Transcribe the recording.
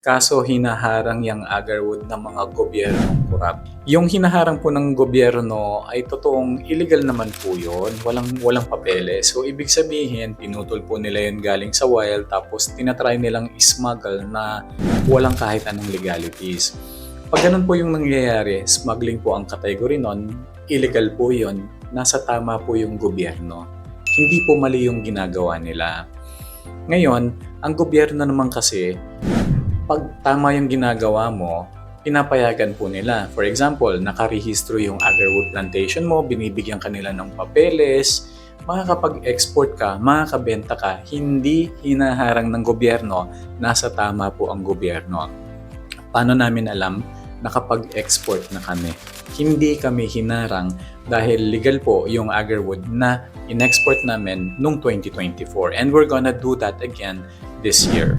Kaso hinaharang yang agarwood ng mga gobyernong korap. Yung hinaharang po ng gobyerno ay totoong illegal naman po yun, walang papeles. So ibig sabihin, pinutol po nila yun galing sa wild tapos tinatry nilang smuggle na walang kahit anong legalities. Pag ganun po yung nangyayari, smuggling po ang category nun, illegal po yun, nasa tama po yung gobyerno. Hindi po mali yung ginagawa nila. Ngayon, ang gobyerno naman kasi, pag tama yung ginagawa mo, pinapayagan po nila. For example, nakarehistro yung agarwood plantation mo, binibigyan kanila ng papeles, makakapag-export ka, makakabenta ka, hindi hinaharang ng gobyerno, nasa tama po ang gobyerno. Paano namin alam? Nakapag-export na kami. Hindi kami hinarang dahil legal po yung agarwood na in-export namin noong 2024 and we're gonna do that again this year.